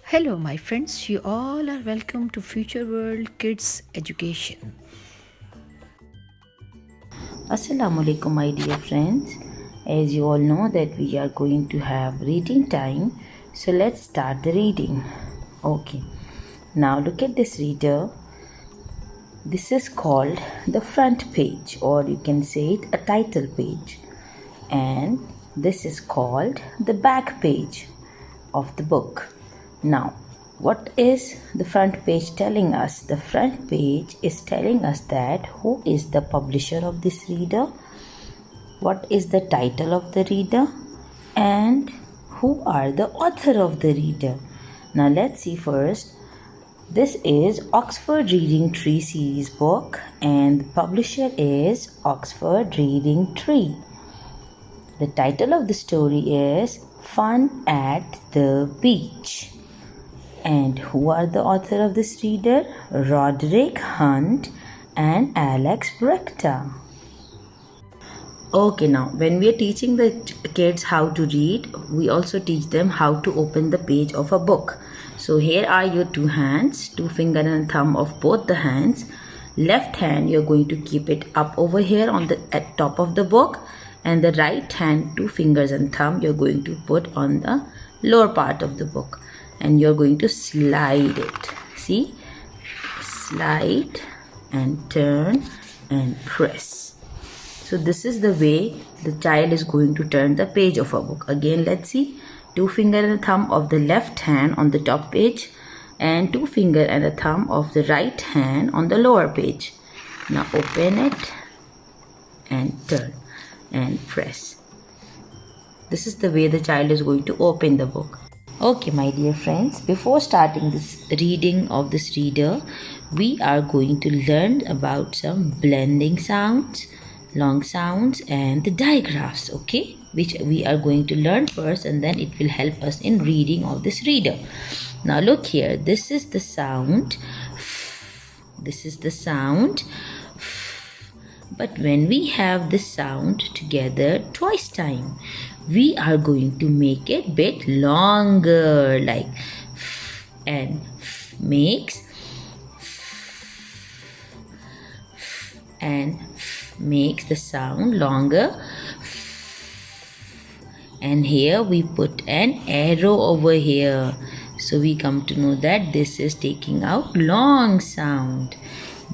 Hello, my friends. You all are welcome to Future World Kids Education. Assalamu alaikum, my dear friends. As you all know that we are going to have reading time, so let's start the reading. Okay. Now look at this reader. This is called the front page, or you can say it a title page. And this is called the back page of the book. Now, what is the front page telling us? The front page is telling us that who is the publisher of this reader, what is the title of the reader, and who are the author of the reader. Now let's see first. This is Oxford Reading Tree series book and the publisher is Oxford Reading Tree. The title of the story is Fun at the Beach. And who are the author of this reader? Roderick Hunt and Alex Brecta. Okay, now when we are teaching the kids how to read, we also teach them how to open the page of a book. So here are your two hands, two finger and thumb of both the hands. Left hand you're going to keep it up over here on the at top of the book, and the right hand, two fingers and thumb, you're going to put on the lower part of the book. And you're going to slide it. See? Slide and turn and press. So this is the way the child is going to turn the page of a book. Again, let's see. Two finger and a thumb of the left hand on the top page and two finger and a thumb of the right hand on the lower page. Now open it and turn and press. This is the way the child is going to open the book. Okay, my dear friends, before starting this reading of this reader, we are going to learn about some blending sounds, long sounds, and the digraphs, okay? Which we are going to learn first, and then it will help us in reading of this reader. Now look here, this is the sound. This is the sound. But when we have this sound together twice time, we are going to make it bit longer, like and makes and makes the sound longer. And here we put an arrow over here, so we come to know that this is taking out long sound.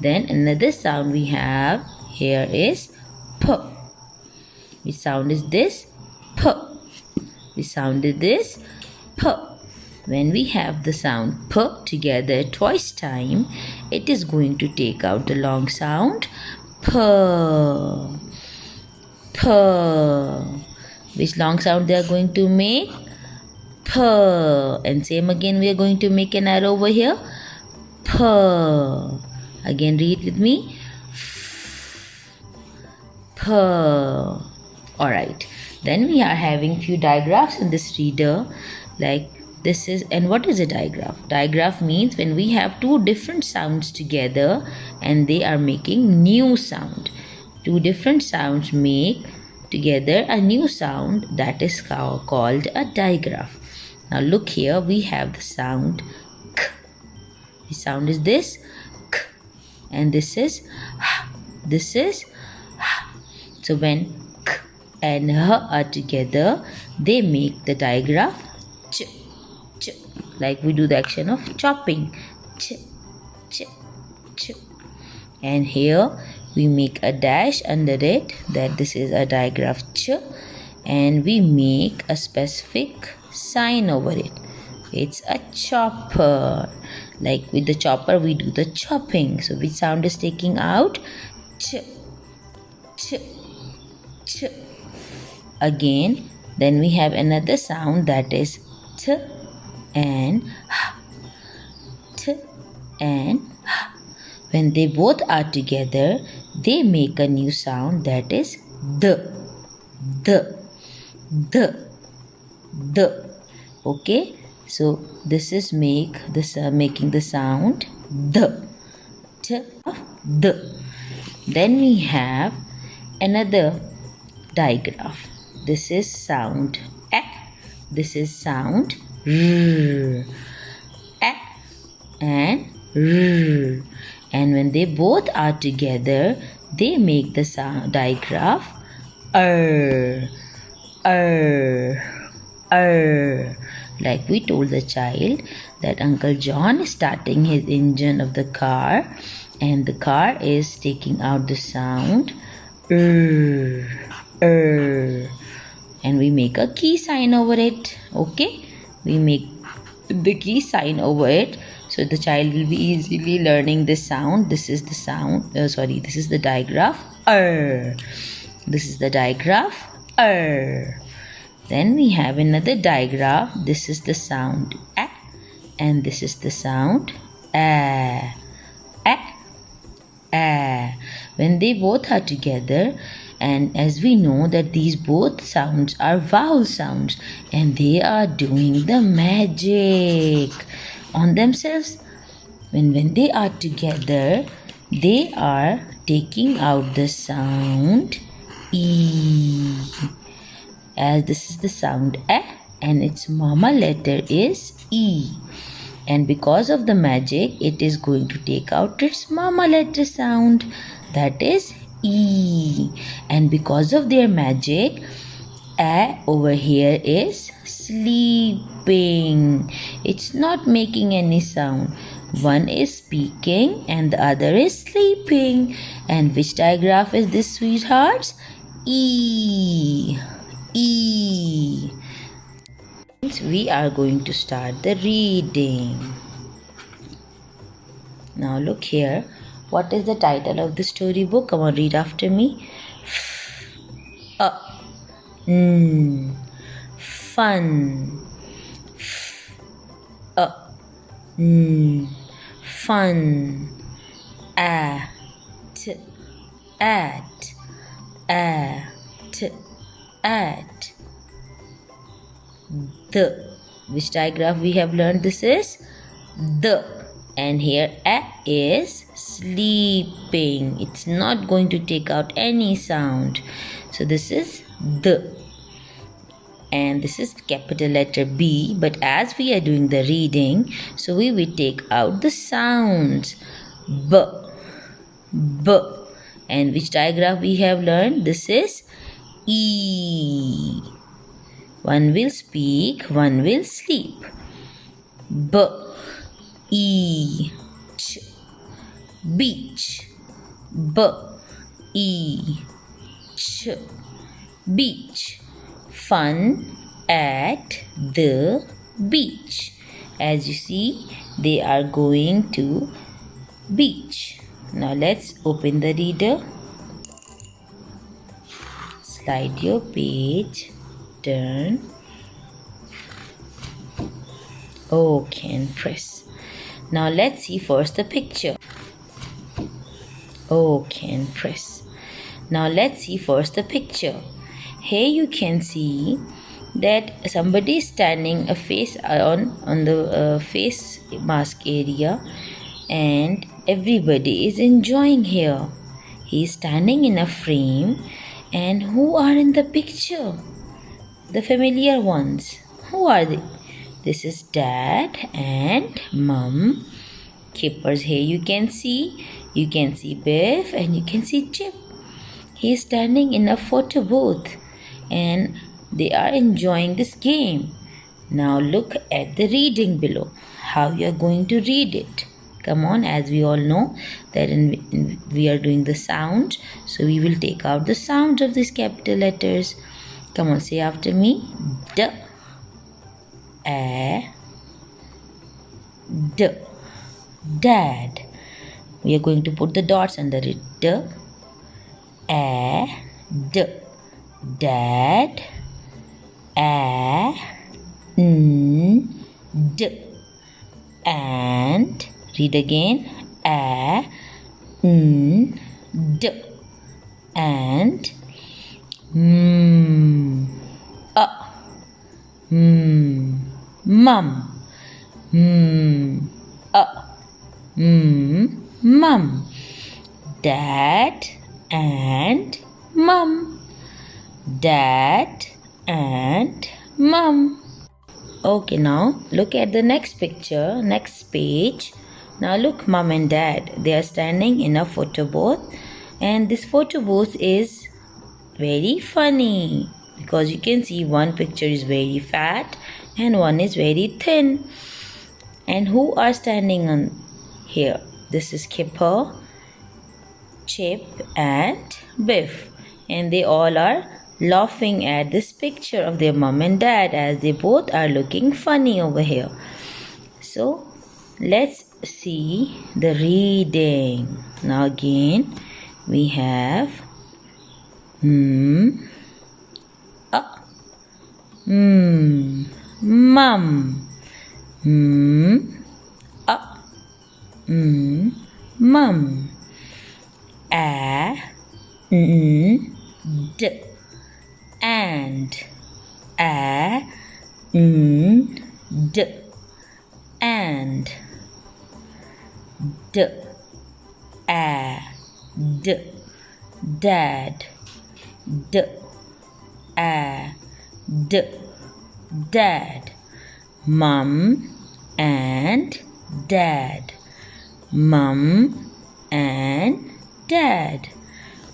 Then another sound we have here is p. Which sound is this? P. Which sound is this? P. When we have the sound p together twice time, it is going to take out the long sound p. P. Which long sound they are going to make? P. And same again we are going to make an arrow over here. P. Again read with me. P. Alright. Then we are having few digraphs in this reader, like this is, and what is a digraph? Digraph means when we have two different sounds together and they are making new sound. Two different sounds make together a new sound, that is called a digraph. Now look here, we have the sound k. The sound is this k, and this is h. This is h. So when k and h are together, they make the digraph ch, ch, like we do the action of chopping, ch, ch, ch. And here we make a dash under it, that this is a digraph ch, and we make a specific sign over it. It's a chopper. Like with the chopper we do the chopping. So which sound is taking out? Ch, ch, ch. Again, then we have another sound, that is t and h. T and h. When they both are together, they make a new sound, that is the. Okay, so this is making the sound the. T of the. Then we have another digraph. This is sound a. This is sound r. and R. And when they both are together, they make the sound digraph R. Like we told the child that Uncle John is starting his engine of the car, and the car is taking out the sound and we make a key sign over it. Okay, we make the key sign over it, so the child will be easily learning this sound. This is the sound, this is the digraph this is the digraph Then we have another digraph. This is the sound A, and this is the sound A. When they both are together, and as we know that these both sounds are vowel sounds, and they are doing the magic on themselves. When they are together, they are taking out the sound E. As this is the sound A, and its mama letter is E. And because of the magic, it is going to take out its mama letter sound, that is E. And because of their magic, A over here is sleeping. It's not making any sound. One is speaking and the other is sleeping. And which digraph is this, sweethearts? E. We are going to start the reading. Now look here. What is the title of the storybook? Come on, read after me. Fun. Fun. At. The. Which digraph we have learned? This is the. And here A is sleeping. It's not going to take out any sound. So this is the. And this is capital letter B. But as we are doing the reading, so we will take out the sounds. B. And which digraph we have learned? This is E. One will speak, one will sleep. B. E. Ch. Beech. B. E. Ch. Beech. Fun at the beach. As you see, they are going to beach. Now let's open the reader. Slide your page. Turn. Okay, and press. Now let's see first the picture. Okay, and press. Now let's see first the picture. Here you can see that somebody is standing a face on the face mask area, and everybody is enjoying here. He is standing in a frame, and who are in the picture? The familiar ones. Who are they? This is Dad and Mum. Kippers. Here you can see Biff and you can see Chip. He is standing in a photo booth, and they are enjoying this game. Now look at the reading below. How you are going to read it. Come on, as we all know that we are doing the sound, so we will take out the sounds of these capital letters. Come on, say after me. D. A. D. Dad. We are going to put the dots under it. D. A. D. Dad. A. N. D. And read again. A. N. D. And mum. Mum. Dad and mum. Dad and mum. Okay, now look at the next picture, next page. Now look, mom and dad, they are standing in a photo booth, and this photo booth is very funny because you can see one picture is very fat and one is very thin. And who are standing on here? This is Kipper, Chip and Biff, and they all are laughing at this picture of their mom and dad as they both are looking funny over here. So let's see the reading. Now again we have mum, mum, a, d, and, a, d, and, d, a, d, dad, d, a, d, dad, mum and dad, mum and dad.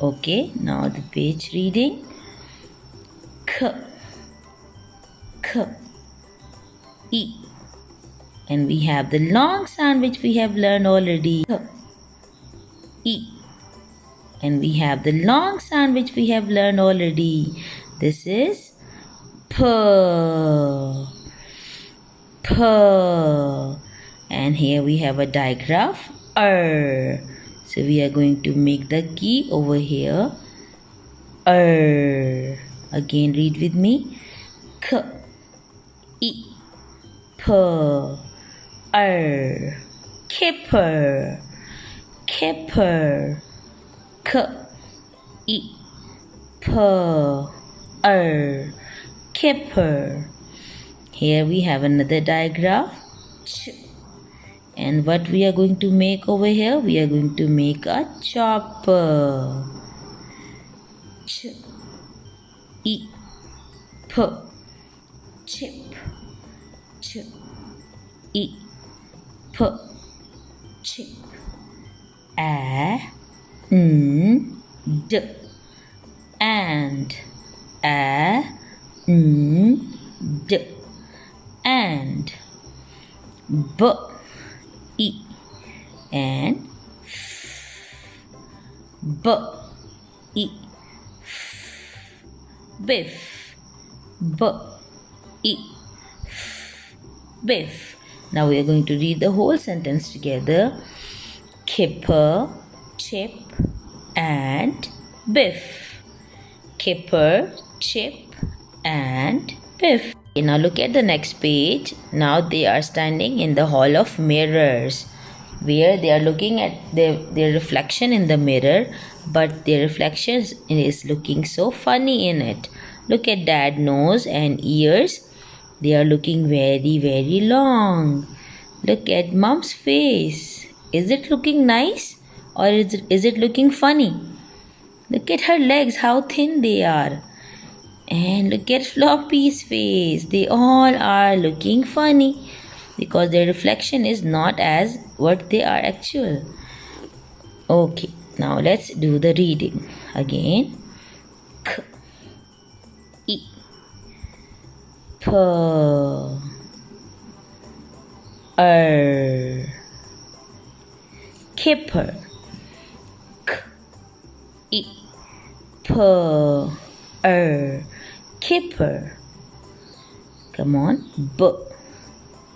Okay, now the page reading. K, k, e, and we have the long sound which we have learned already. K, e, and we have the long sound which we have learned already. This is p, p, and here we have a digraph r. So we are going to make the key over here r. Again read with me. K, e, p, r. Kipper, kipper. K, e, p, r. Kipper. Here we have another digraph. Ch. And what we are going to make over here? We are going to make a chopper. Ch, e, p, chip, ch, e, p, chip. A, d, and, a, d, and, b, e, and b, e, biff, b, e, biff. Now we are going to read the whole sentence together. Kipper, Chip and Biff. Kipper, Chip and Biff. Okay, now look at the next page. Now they are standing in the hall of mirrors, where they are looking at their reflection in the mirror, but their reflection is looking so funny in it. Look at Dad's nose and ears. They are looking very, very long. Look at Mom's face. Is it looking nice or is it looking funny? Look at her legs, how thin they are. And look at Floppy's face. They all are looking funny because their reflection is not as what they are actual. Okay, now let's do the reading again. K, e, p, r. Kipper. K, e, p, r. Kipper. Come on. B,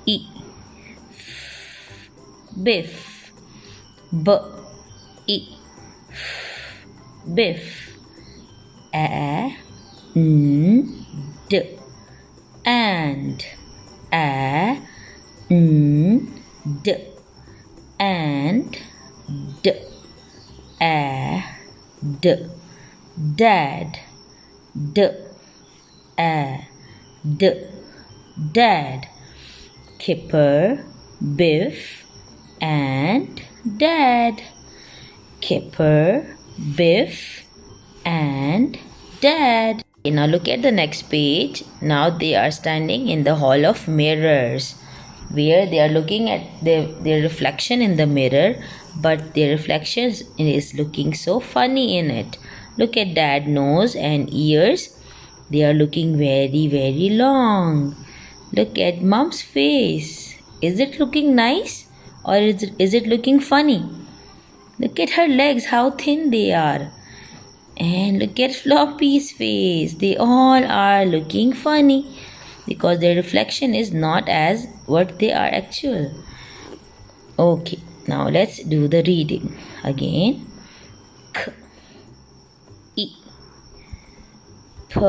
e, f. Biff. B, e, f. Biff. A, d, and. A, d, and. D, a, d, dad, d, a, d, dad. Kipper, Biff and Dad. Kipper, Biff and Dad. Now look at the next page. Now they are standing in the hall of mirrors, where they are looking at their reflection in the mirror, but their reflection is looking so funny in it. Look at Dad's nose and ears. They are looking very, very long. Look at Mom's face. Is it looking nice or is it looking funny? Look at her legs, how thin they are. And look at Floppy's face. They all are looking funny because their reflection is not as what they are actual. Okay, now let's do the reading again. K, I, P,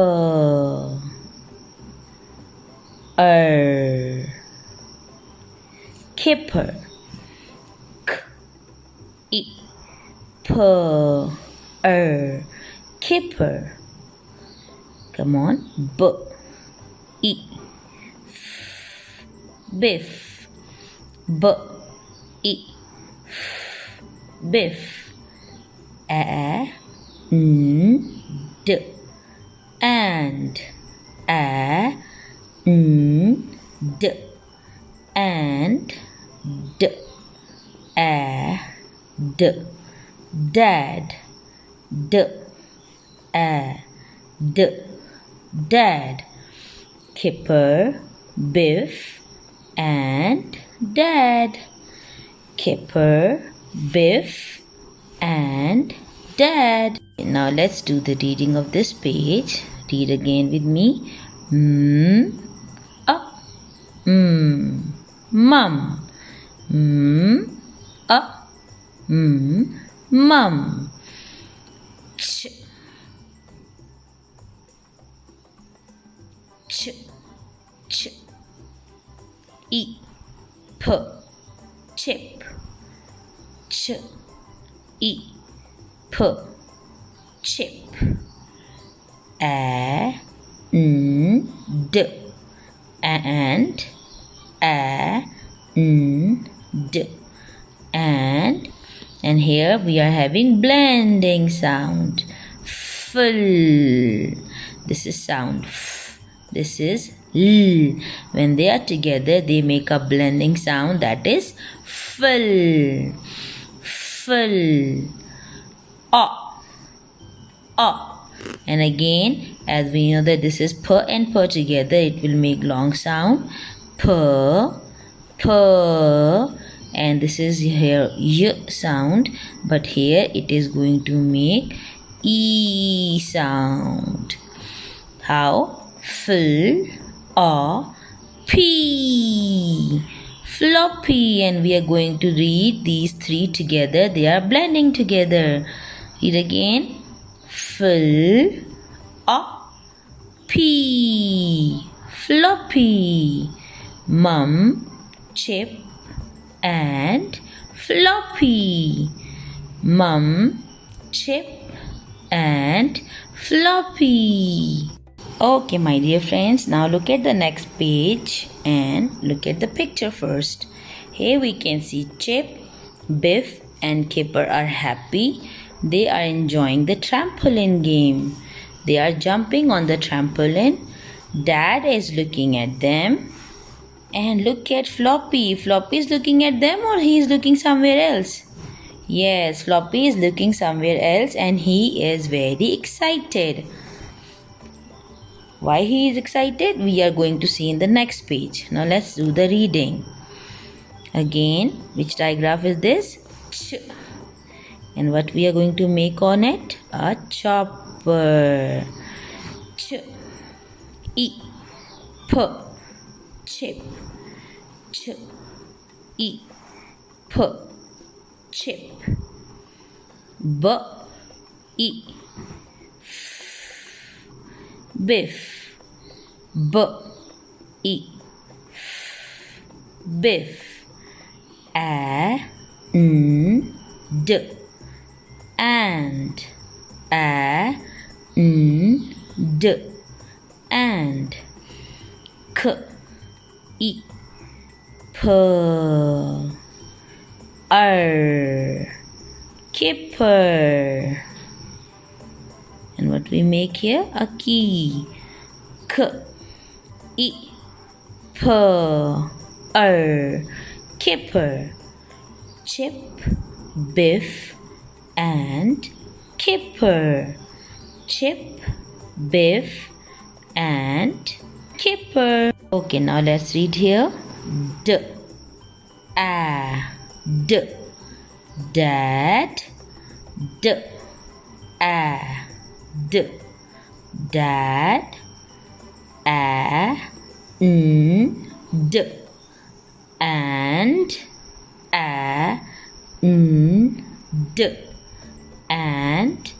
R, kipper. K, I, P, R, kipper. Come on. B, I, F, biff. B, I, F, biff. A, N, D, and. A, N, D, and. D, A, D, dad. D, A, D, dad. Kipper, biff, and dad. Kipper, biff, and dad. Now let's do the reading of this page. Read again with me. Up, mum. Up, mum. Ch, ch, ch. I, p, chip. Ch, I, p, chip. A, n, d, and. A, n, d, and here we are having blending sound. Full. This is sound f. This is l. When they are together, they make a blending sound that is full. Full. And again, as we know that this is p and p together, it will make long sound. P, p. And this is here y sound, but here it is going to make e sound. How? Full or p. Floppy. And we are going to read these three together. They are blending together. Read again. Full or p. Floppy. Mum, chip, and Floppy. Mum, chip, and Floppy. Okay, my dear friends, now look at the next page and look at the picture first. Here we can see Chip, Biff, and Kipper are happy. They are enjoying the trampoline game. They are jumping on the trampoline. Dad is looking at them. And look at Floppy. Floppy is looking at them, or he is looking somewhere else? Yes, Floppy is looking somewhere else and he is very excited. Why he is excited? We are going to see in the next page. Now let's do the reading. Again, which digraph is this? Ch. And what we are going to make on it? A chopper. Ch. I. P. Chip. Ch. I. P. Chip. B. I. Biff. B. I. Biff. A. N. D. And. A. N. D. And. K. I. P. R. Kipper. And what we make here? A key. K. I. P. kipper. Chip, Biff, and Kipper. Chip, Biff, and Kipper. Okay, now let's read here. D, a, d, dad, d, a, d, dad, a, n, d, and a, n, d, and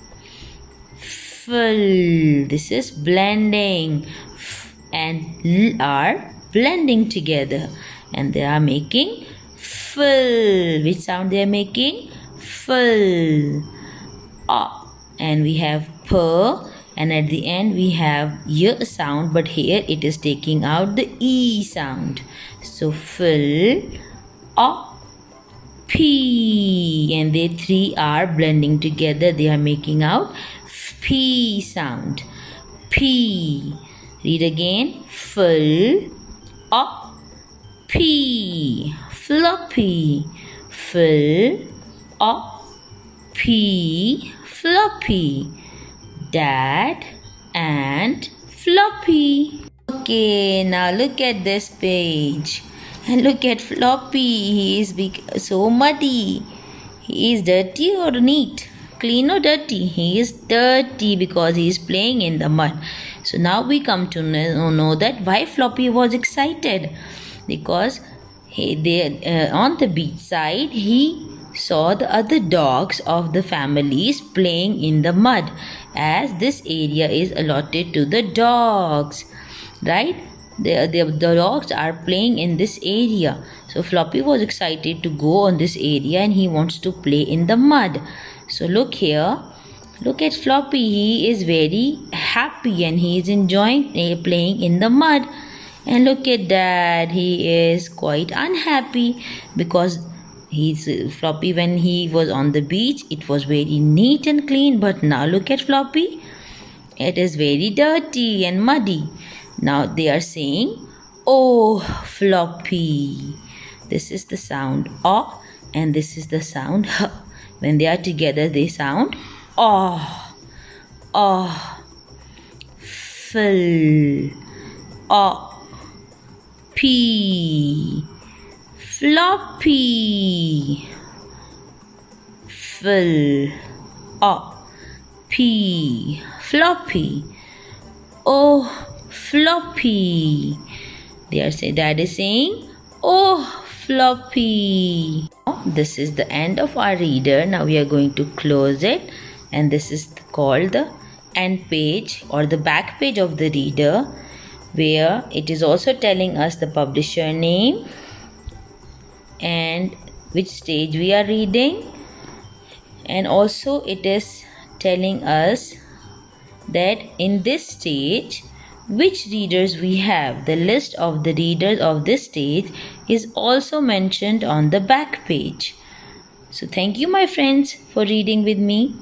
full. This is blending. F and l are blending together, and they are making full. Which sound they are making? Full. And we have p, and at the end we have y sound, but here it is taking out the e sound. So full, p, and they three are blending together. They are making out p sound. P. Read again. Full, p. Floppy. Full, p. Floppy. Dad and Floppy. Okay, now look at this page. And look at Floppy. He is so muddy. He is dirty or neat? Clean or dirty? He is dirty because he is playing in the mud. So now we come to know that why Floppy was excited. Because on the beach side, he saw the other dogs of the families playing in the mud, as this area is allotted to the dogs, right? The dogs are playing in this area. So Floppy was excited to go on this area and he wants to play in the mud. So look here. Look at Floppy. He is very happy and he is enjoying playing in the mud. And look at Dad. He is quite unhappy because Floppy, when he was on the beach, it was very neat and clean. But now look at Floppy. It is very dirty and muddy. Now they are saying, oh, Floppy. This is the sound O, and this is the sound H. When they are together, they sound oh, oh, full, oh, p, floppy, full, oh, p, floppy, oh, floppy. Dad is saying, oh, floppy. This is the end of our reader. Now we are going to close it, and this is called the end page or the back page of the reader, where it is also telling us the publisher name and which stage we are reading, and also it is telling us that in this stage which readers we have. The list of the readers of this stage is also mentioned on the back page. So thank you, my friends, for reading with me.